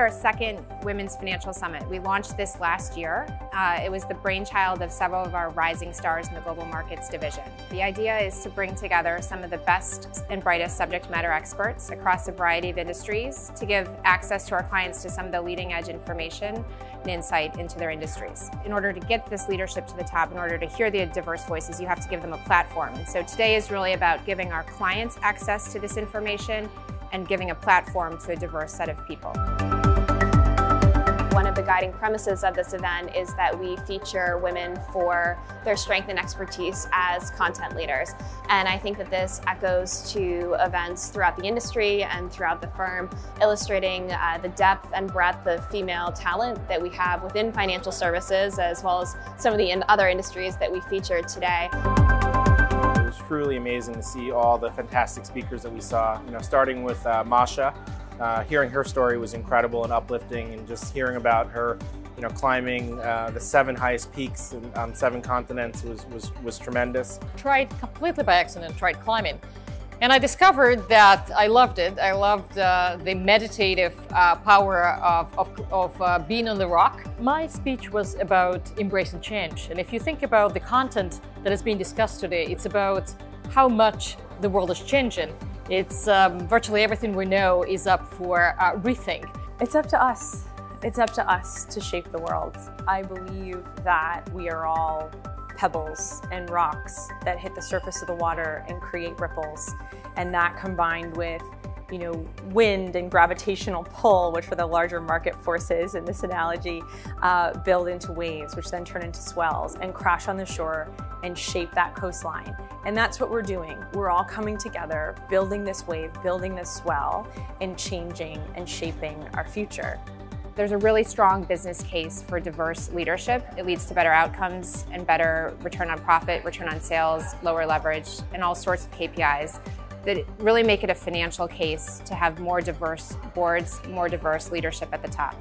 our second Women's Financial Summit. We launched this last year. It was the brainchild of several of our rising stars in the global markets division. The idea is to bring together some of the best and brightest subject matter experts across a variety of industries to give access to our clients to some of the leading edge information and insight into their industries. In order to get this leadership to the top, in order to hear the diverse voices, you have to give them a platform. And so today is really about giving our clients access to this information and giving a platform to a diverse set of people. One of the guiding premises of this event is that we feature women for their strength and expertise as content leaders. And I think that this echoes to events throughout the industry and throughout the firm, illustrating the depth and breadth of female talent that we have within financial services, as well as some of the other industries that we featured today. It was truly amazing to see all the fantastic speakers that we saw, starting with Masha. Hearing her story was incredible and uplifting, and just hearing about her, climbing the 7 highest peaks on 7 continents was tremendous. Tried completely by accident, tried climbing. And I discovered that I loved it. I loved the meditative power of being on the rock. My speech was about embracing change. And if you think about the content that is being discussed today, it's about how much the world is changing. It's virtually everything we know is up for rethink. It's up to us. It's up to us to shape the world. I believe that we are all pebbles and rocks that hit the surface of the water and create ripples. And that combined with, wind and gravitational pull, which are the larger market forces in this analogy, build into waves, which then turn into swells and crash on the shore and shape that coastline. And that's what we're doing. We're all coming together, building this wave, building this swell, and changing and shaping our future. There's a really strong business case for diverse leadership. It leads to better outcomes and better return on profit, return on sales, lower leverage, and all sorts of KPIs that really make it a financial case to have more diverse boards, more diverse leadership at the top.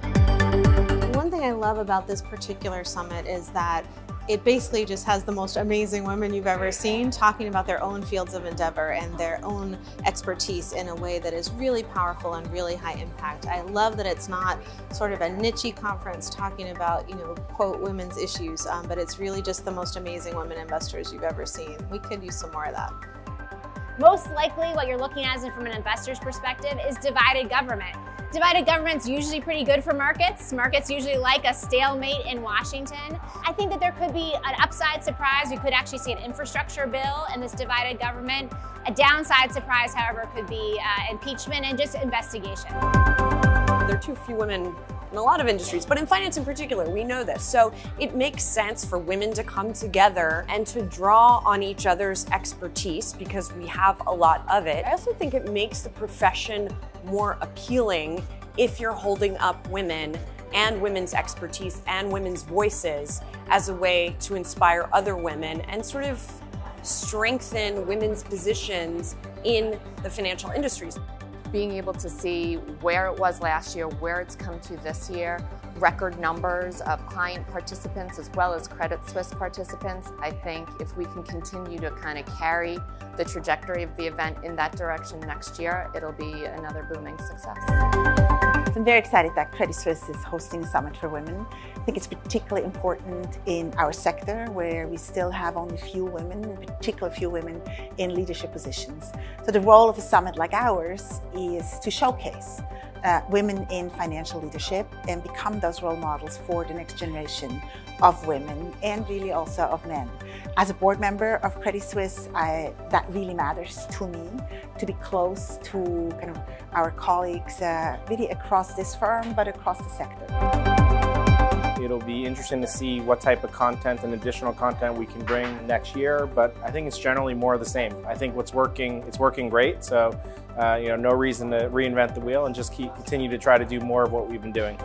One thing I love about this particular summit is that it basically just has the most amazing women you've ever seen talking about their own fields of endeavor and their own expertise in a way that is really powerful and really high impact. I love that it's not sort of a niche-y conference talking about, quote, women's issues, but it's really just the most amazing women investors you've ever seen. We could use some more of that. Most likely what you're looking at from an investor's perspective is divided government. Divided government's usually pretty good for markets. Markets usually like a stalemate in Washington. I think that there could be an upside surprise. We could actually see an infrastructure bill in this divided government. A downside surprise, however, could be impeachment and just investigation. There are too few women in a lot of industries, but in finance in particular, we know this. So it makes sense for women to come together and to draw on each other's expertise because we have a lot of it. I also think it makes the profession more appealing if you're holding up women and women's expertise and women's voices as a way to inspire other women and sort of strengthen women's positions in the financial industries. Being able to see where it was last year, where it's come to this year, record numbers of client participants as well as Credit Suisse participants. I think if we can continue to kind of carry the trajectory of the event in that direction next year, it'll be another booming success. I'm very excited that Credit Suisse is hosting a summit for women. I think it's particularly important in our sector where we still have only few women, in particular few women in leadership positions. So the role of a summit like ours is to showcase women in financial leadership and become those role models for the next generation of women and really also of men. As a board member of Credit Suisse, that really matters to me, to be close to kind of our colleagues really across this firm, but across the sector. It'll be interesting to see what type of content and additional content we can bring next year, but I think it's generally more of the same. I think it's working great, so no reason to reinvent the wheel and just continue to try to do more of what we've been doing.